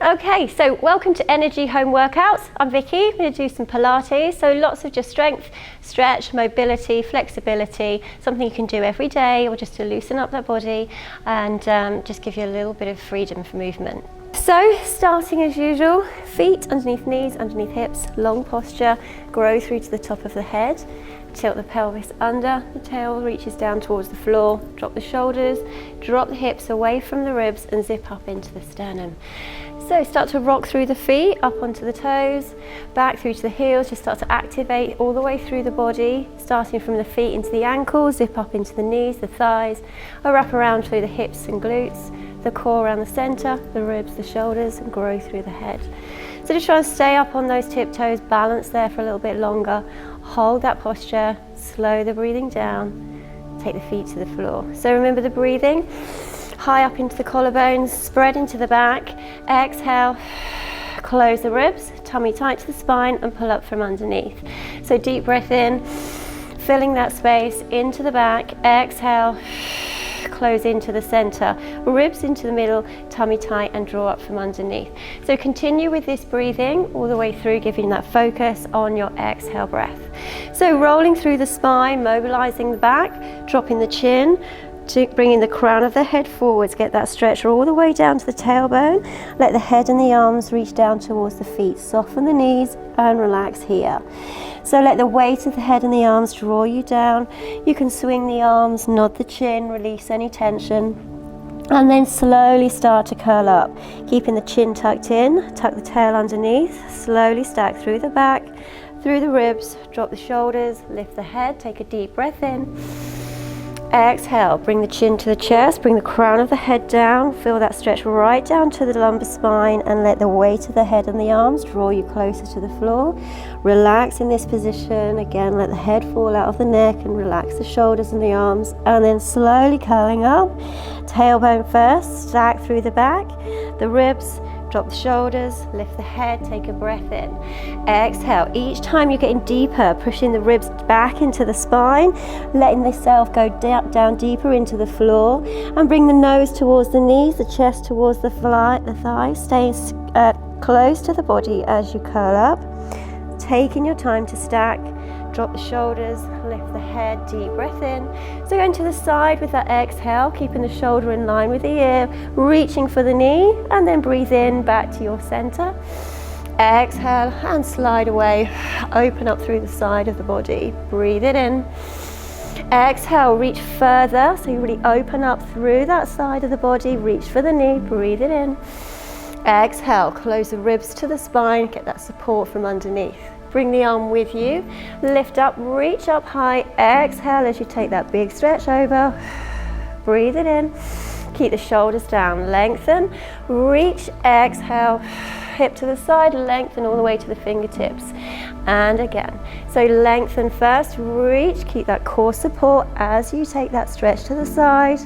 Okay, so welcome to Energy Home Workouts. I'm Vicky. I'm going to do some Pilates. So lots of just strength, stretch, mobility, flexibility, something you can do every day or just to loosen up that body and just give you a little bit of freedom for movement. So starting as usual, feet underneath knees, underneath hips, long posture, grow through to the top of the head. Tilt the pelvis under, the tail reaches down towards the floor, drop the shoulders, drop the hips away from the ribs and zip up into the sternum. So start to rock through the feet, up onto the toes, back through to the heels, just start to activate all the way through the body, starting from the feet into the ankles, zip up into the knees, the thighs, a wrap around through the hips and glutes, the core around the center, the ribs, the shoulders, and grow through the head. So just try and stay up on those tiptoes, balance there for a little bit longer, hold that posture, slow the breathing down, take the feet to the floor. So remember the breathing, high up into the collarbones, spread into the back, exhale, close the ribs, tummy tight to the spine and pull up from underneath. So deep breath in, filling that space into the back, exhale, close into the center, ribs into the middle, tummy tight and draw up from underneath. So continue with this breathing all the way through, giving that focus on your exhale breath. So rolling through the spine, mobilizing the back, dropping the chin, to bringing the crown of the head forwards, get that stretch all the way down to the tailbone. Let the head and the arms reach down towards the feet. Soften the knees and relax here. So let the weight of the head and the arms draw you down. You can swing the arms, nod the chin, release any tension. And then slowly start to curl up. Keeping the chin tucked in, tuck the tail underneath. Slowly stack through the back, through the ribs, drop the shoulders, lift the head, take a deep breath in. Exhale, bring the chin to the chest, bring the crown of the head down, feel that stretch right down to the lumbar spine and let the weight of the head and the arms draw you closer to the floor. Relax in this position, again let the head fall out of the neck and relax the shoulders and the arms and then slowly curling up, tailbone first, stack through the back, the ribs, drop the shoulders, lift the head, take a breath in. Exhale, each time you're getting deeper, pushing the ribs back into the spine, letting the self go down deeper into the floor and bring the nose towards the knees, the chest towards the thighs, staying close to the body as you curl up. Taking your time to stack, drop the shoulders, lift the head, deep breath in. So going to the side with that exhale, keeping the shoulder in line with the ear, reaching for the knee, and then breathe in back to your center. Exhale and slide away, open up through the side of the body, breathe it in. Exhale, reach further, so you really open up through that side of the body, reach for the knee, breathe it in. Exhale, close the ribs to the spine, get that support from underneath. Bring the arm with you, lift up, reach up high, exhale as you take that big stretch over, breathe it in, keep the shoulders down, lengthen, reach, exhale, hip to the side, lengthen all the way to the fingertips, and again. So lengthen first, reach, keep that core support as you take that stretch to the side,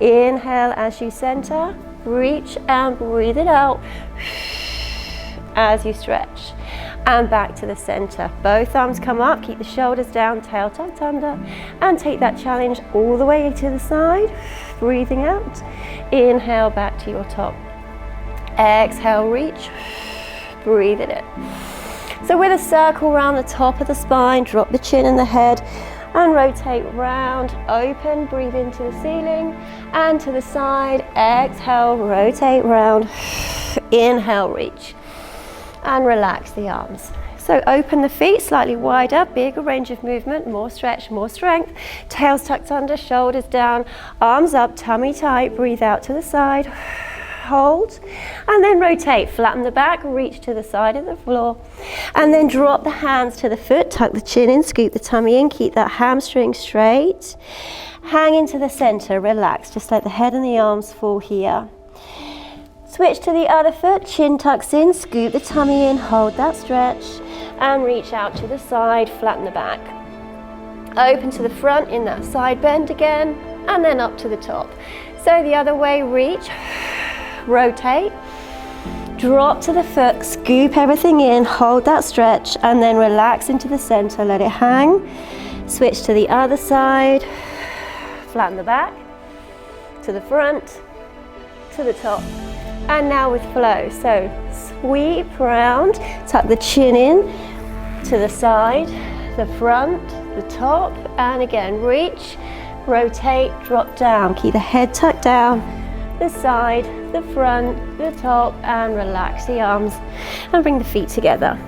inhale as you center, reach and breathe it out as you stretch. And back to the center. Both arms come up, keep the shoulders down, tail tucked under, and take that challenge all the way to the side. Breathing out. Inhale back to your top. Exhale, reach. Breathe it in. So with a circle around the top of the spine, drop the chin and the head, and rotate round, open, breathe into the ceiling, and to the side. Exhale, rotate round. Inhale, reach. And relax the arms. So open the feet slightly wider, bigger range of movement, more stretch, more strength. Tails tucked under, shoulders down, arms up, tummy tight, breathe out to the side. Hold, and then rotate, flatten the back, reach to the side of the floor, and then drop the hands to the foot, tuck the chin in, scoop the tummy in, keep that hamstring straight. Hang into the center, relax, just let the head and the arms fall here. Switch to the other foot, chin tucks in, scoop the tummy in, hold that stretch, and reach out to the side, flatten the back. Open to the front in that side bend again, and then up to the top. So the other way, reach, rotate, drop to the foot, scoop everything in, hold that stretch, and then relax into the center, let it hang. Switch to the other side, flatten the back, to the front, to the top, And now with flow, so sweep round, tuck the chin in to the side, the front, the top, and again reach, rotate, drop down, keep the head tucked down, the side, the front, the top, and relax the arms and bring the feet together.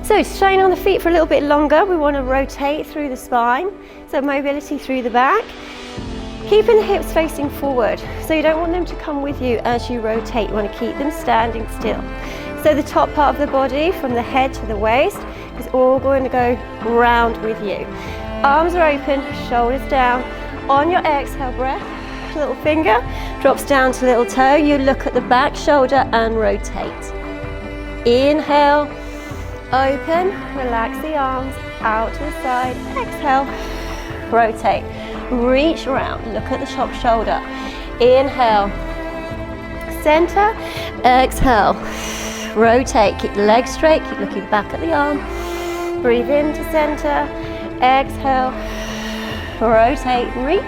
So staying on the feet for a little bit longer, we want to rotate through the spine, so mobility through the back. Keeping the hips facing forward, so you don't want them to come with you as you rotate, you want to keep them standing still. So the top part of the body, from the head to the waist, is all going to go round with you. Arms are open, shoulders down. On your exhale breath, little finger drops down to little toe, you look at the back shoulder and rotate. Inhale, open, relax the arms, out to the side, exhale, rotate. Reach around, look at the top shoulder. Inhale, center, exhale, rotate, keep the legs straight, keep looking back at the arm. Breathe into center, exhale, rotate, reach.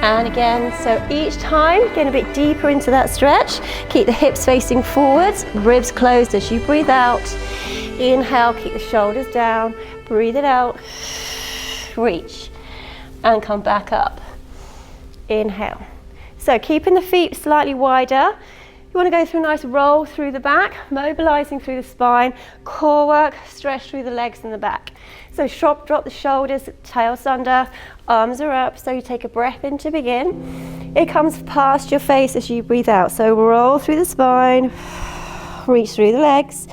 And again, so each time, get a bit deeper into that stretch. Keep the hips facing forwards, ribs closed as you breathe out. Inhale, keep the shoulders down, breathe it out, reach. And come back up. Inhale. So keeping the feet slightly wider. You want to go through a nice roll through the back, mobilizing through the spine, core work, stretch through the legs and the back. So drop the shoulders, tails under, arms are up. So you take a breath in to begin. It comes past your face as you breathe out. So roll through the spine, reach through the legs,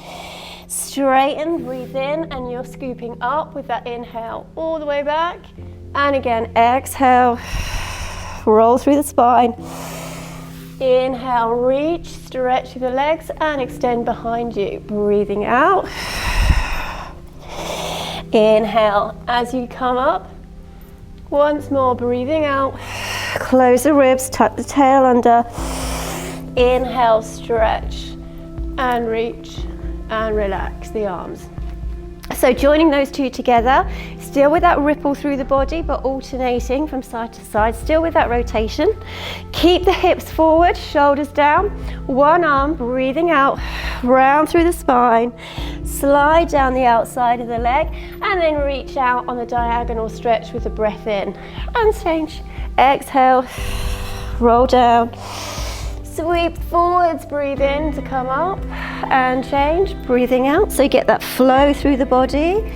straighten, breathe in, and you're scooping up with that inhale all the way back. And again, exhale, roll through the spine. Inhale, reach, stretch through the legs and extend behind you. Breathing out. Inhale, as you come up. Once more, breathing out. Close the ribs, tuck the tail under. Inhale, stretch and reach and relax the arms. So joining those two together, still with that ripple through the body, but alternating from side to side, still with that rotation. Keep the hips forward, shoulders down, one arm, breathing out, round through the spine, slide down the outside of the leg, and then reach out on the diagonal stretch with the breath in. And change, exhale, roll down. Sweep forwards, breathe in to come up and change, breathing out. So you get that flow through the body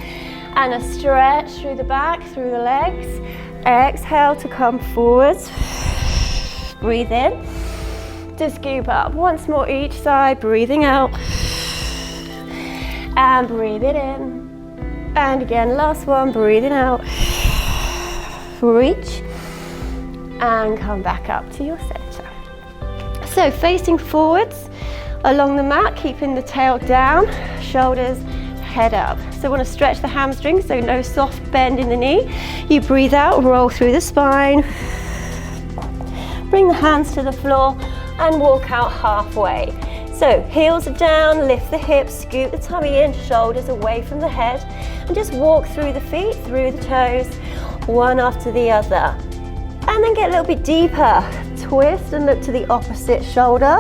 and a stretch through the back, through the legs. Exhale to come forwards, breathe in to scoop up. Once more each side, breathing out and breathe it in. And again, last one, breathing out, reach and come back up to your center. So facing forwards along the mat, keeping the tail down, shoulders, head up. So want to stretch the hamstrings, so no soft bend in the knee. You breathe out, roll through the spine. Bring the hands to the floor and walk out halfway. So heels are down, lift the hips, scoot the tummy in, shoulders away from the head, and just walk through the feet, through the toes, one after the other. And then get a little bit deeper. Twist and look to the opposite shoulder.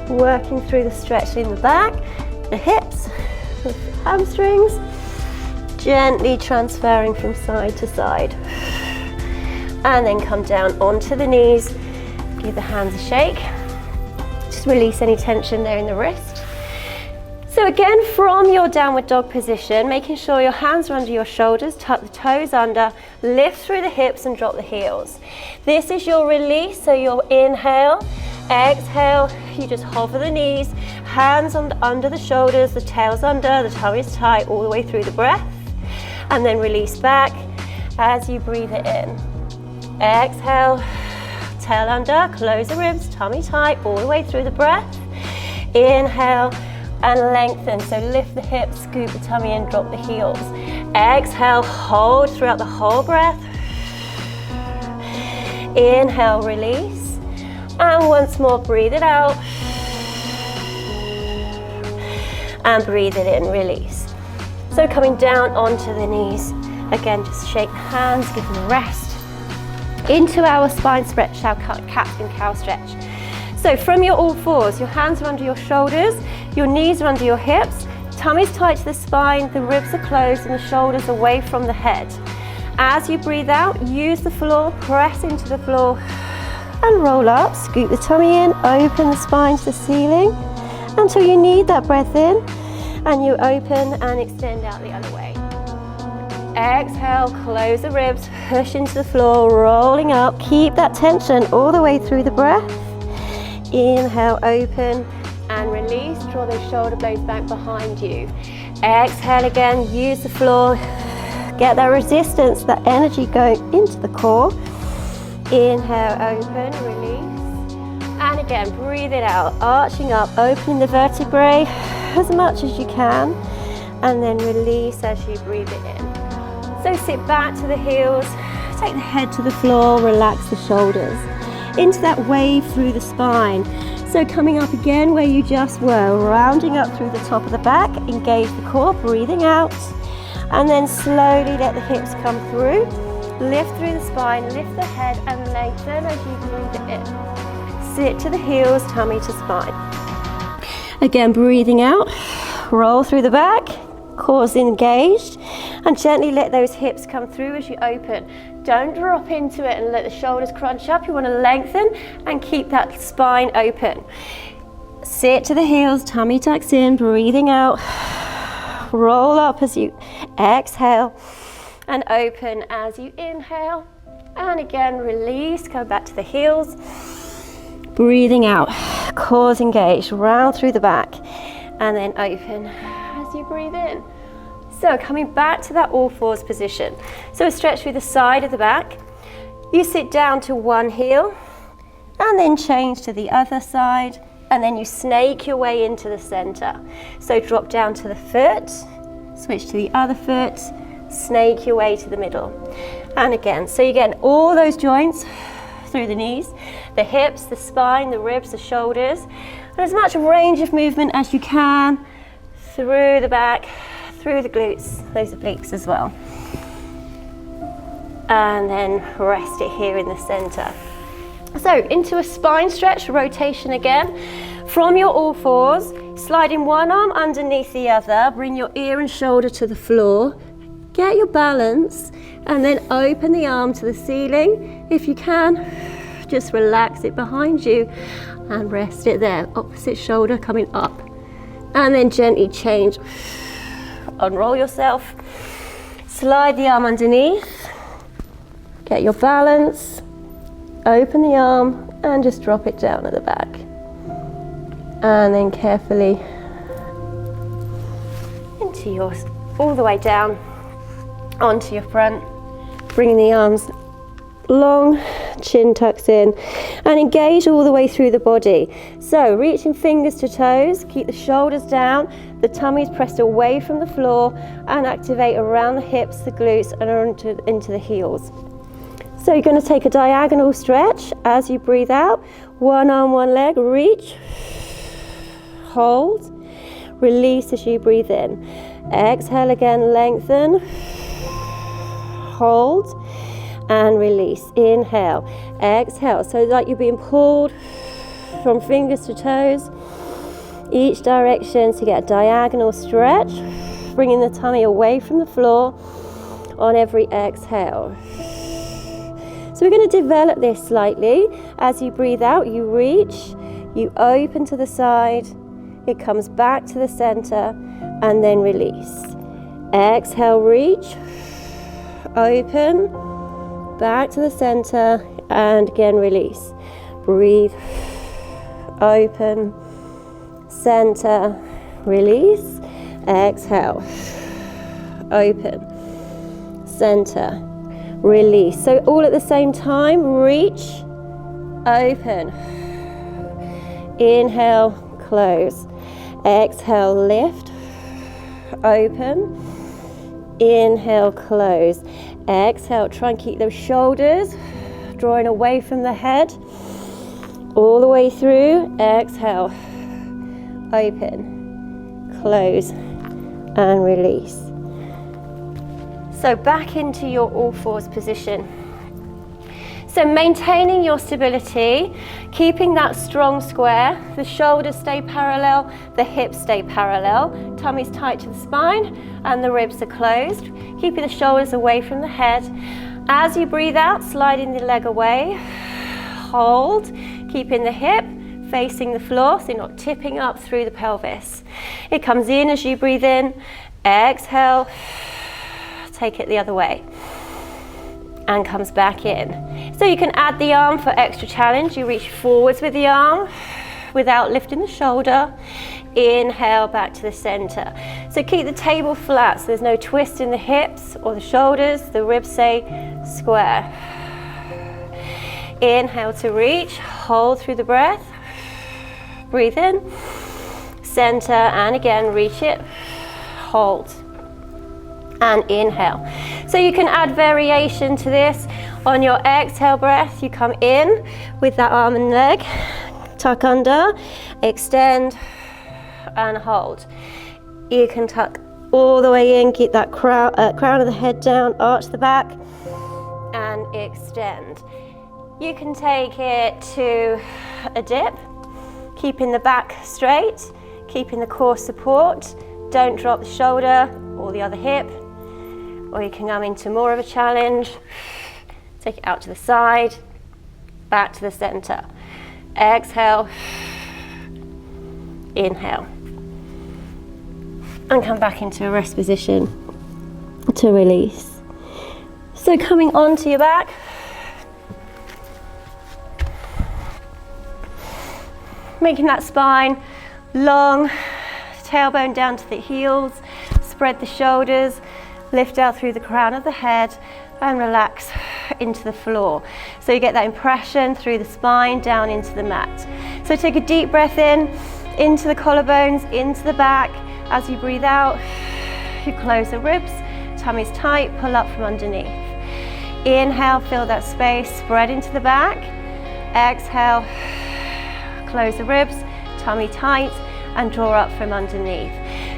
Working through the stretch in the back, the hips, the hamstrings. Gently transferring from side to side. And then come down onto the knees. Give the hands a shake. Just release any tension there in the wrist. So again, from your downward dog position, making sure your hands are under your shoulders, tuck the toes under, lift through the hips and drop the heels. This is your release, so your inhale, exhale, you just hover the knees, hands under the shoulders, the tail's under, the tummy is tight all the way through the breath, and then release back as you breathe it in. Exhale, tail under, close the ribs, tummy tight all the way through the breath. Inhale, and lengthen, so lift the hips, scoop the tummy in, drop the heels. Exhale, hold throughout the whole breath. Inhale, release. And once more, breathe it out. And breathe it in, release. So coming down onto the knees. Again, just shake the hands, give them a rest. Into our spine stretch, our cat and cow stretch. So from your all fours, your hands are under your shoulders, your knees are under your hips, tummy's tight to the spine, the ribs are closed and the shoulders away from the head. As you breathe out, use the floor, press into the floor and roll up, scoop the tummy in, open the spine to the ceiling until you need that breath in and you open and extend out the other way. Exhale, close the ribs, push into the floor, rolling up, keep that tension all the way through the breath. Inhale, open and release, draw those shoulder blades back behind you. Exhale again, use the floor, get that resistance, that energy going into the core. Inhale, open, release. And again, breathe it out, arching up, opening the vertebrae as much as you can. And then release as you breathe it in. So sit back to the heels, take the head to the floor, relax the shoulders. Into that wave through the spine. So coming up again where you just were, rounding up through the top of the back, engage the core, breathing out. And then slowly let the hips come through. Lift through the spine, lift the head and lengthen as you breathe it in. Sit to the heels, tummy to spine. Again, breathing out, roll through the back, core's engaged, and gently let those hips come through as you open. Don't drop into it and let the shoulders crunch up. You want to lengthen and keep that spine open. Sit to the heels, tummy tucks in, breathing out. Roll up as you exhale and open as you inhale. And again, release, go back to the heels. Breathing out, core's engaged, round through the back, and then open as you breathe in. So coming back to that all fours position. So a stretch through the side of the back. You sit down to one heel and then change to the other side, and then you snake your way into the center. So drop down to the foot, switch to the other foot, snake your way to the middle. And again, so you're getting all those joints through the knees, the hips, the spine, the ribs, the shoulders, and as much range of movement as you can through the back, through the glutes, those obliques as well. And then rest it here in the center. So into a spine stretch, rotation again. From your all fours, sliding one arm underneath the other, bring your ear and shoulder to the floor, get your balance, and then open the arm to the ceiling. If you can, just relax it behind you and rest it there. Opposite shoulder coming up. And then gently change. Unroll yourself, slide the arm underneath, get your balance, open the arm and just drop it down at the back. And then carefully into yours, all the way down onto your front, bringing the arms long, chin tucks in, and engage all the way through the body. So reaching fingers to toes, keep the shoulders down, the tummy's pressed away from the floor, and activate around the hips, the glutes, and into the heels. So you're going to take a diagonal stretch as you breathe out. One arm, one leg, reach, hold, release as you breathe in. Exhale again, lengthen, hold, and release. Inhale, exhale. So like you're being pulled from fingers to toes, each direction, to get a diagonal stretch, bringing the tummy away from the floor on every exhale. So we're going to develop this slightly. As you breathe out, you reach, you open to the side, it comes back to the center, and then release. Exhale, reach, open, back to the center, and again release. Breathe, open, center, release. Exhale, open, center, release. So all at the same time, reach, open, inhale, close, exhale, lift, open, inhale, close, exhale. Try and keep those shoulders drawing away from the head all the way through. Exhale, open, close, and release. So back into your all fours position. So maintaining your stability, keeping that strong square, the shoulders stay parallel, the hips stay parallel, tummy's tight to the spine and the ribs are closed, keeping the shoulders away from the head. As you breathe out, sliding the leg away, hold, keeping the hip facing the floor so you're not tipping up through the pelvis. It comes in as you breathe in, exhale, take it the other way and comes back in. So you can add the arm for extra challenge. You reach forwards with the arm without lifting the shoulder. Inhale back to the center. So keep the table flat so there's no twist in the hips or the shoulders. The ribs stay square. Inhale to reach, hold through the breath. Breathe in, center, and again reach it, hold, and inhale. So you can add variation to this. On your exhale breath, you come in with that arm and leg, tuck under, extend, and hold. You can tuck all the way in, keep that crown of the head down, arch the back, and extend. You can take it to a dip, keeping the back straight, keeping the core support. Don't drop the shoulder or the other hip. Or you can come into more of a challenge. Take it out to the side, back to the center. Exhale, inhale. And come back into a rest position to release. So coming onto your back. Making that spine long, tailbone down to the heels, spread the shoulders, lift out through the crown of the head and relax into the floor. So you get that impression through the spine down into the mat. So take a deep breath in, into the collarbones, into the back. As you breathe out, you close the ribs, tummy's tight, pull up from underneath. Inhale, fill that space, spread into the back. Exhale, close the ribs, tummy tight, and draw up from underneath.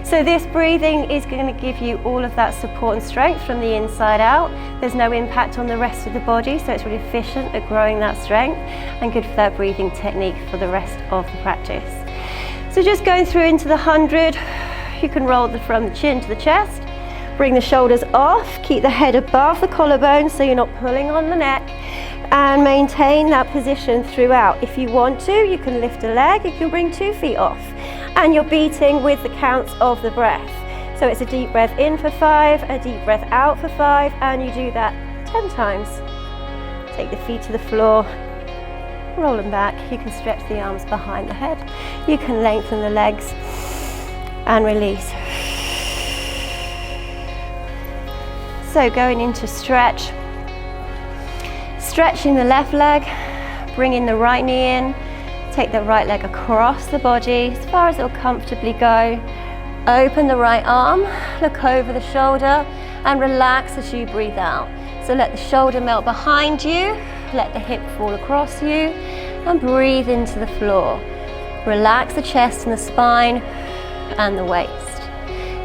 So this breathing is going to give you all of that support and strength from the inside out. There's no impact on the rest of the body, so it's really efficient at growing that strength and good for that breathing technique for the rest of the practice. So just going through into the 100, you can roll from the chin to the chest, bring the shoulders off, keep the head above the collarbone so you're not pulling on the neck, and maintain that position throughout. If you want to, you can lift a leg, you can bring 2 feet off, and you're beating with the counts of the breath. So it's a deep breath in for 5, a deep breath out for 5, and you do that 10 times. Take the feet to the floor, roll them back. You can stretch the arms behind the head. You can lengthen the legs and release. So going into stretch. Stretching the left leg, bringing the right knee in, take the right leg across the body as far as it'll comfortably go. Open the right arm, look over the shoulder and relax as you breathe out. So let the shoulder melt behind you, let the hip fall across you and breathe into the floor. Relax the chest and the spine and the waist.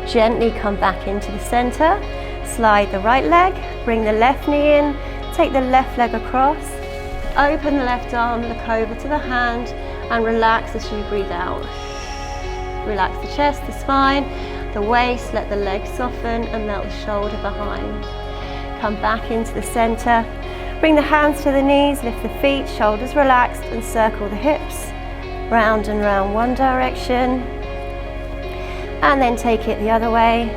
Gently come back into the center, slide the right leg, bring the left knee in, take the left leg across, open the left arm, look over to the hand and relax as you breathe out. Relax the chest, the spine, the waist, let the legs soften and melt the shoulder behind. Come back into the center, bring the hands to the knees, lift the feet, shoulders relaxed and circle the hips, round and round one direction and then take it the other way,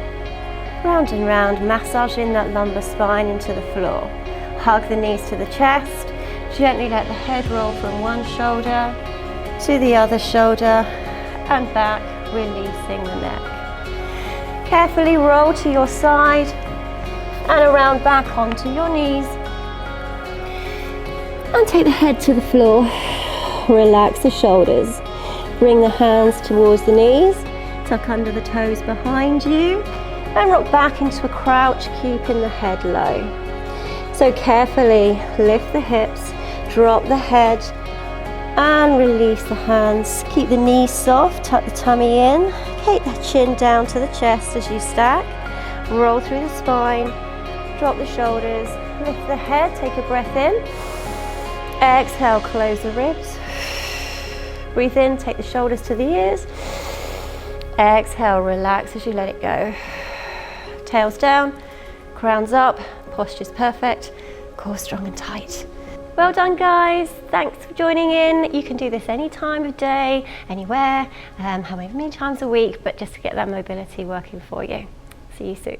round and round, massaging that lumbar spine into the floor. Hug the knees to the chest, gently let the head roll from one shoulder to the other shoulder and back, releasing the neck. Carefully roll to your side and around back onto your knees. And take the head to the floor, relax the shoulders. Bring the hands towards the knees, tuck under the toes behind you and rock back into a crouch, keeping the head low. So carefully lift the hips, drop the head and release the hands. Keep the knees soft, tuck the tummy in, take the chin down to the chest as you stack. Roll through the spine, drop the shoulders, lift the head, take a breath in Exhale, close the ribs. Breathe in, take the shoulders to the ears. Exhale, relax as you let it go. Tails down, crowns up, posture's perfect, core strong and tight. Well done, guys. Thanks for joining in. You can do this any time of day, anywhere, however many times a week, but just to get that mobility working for you. See you soon.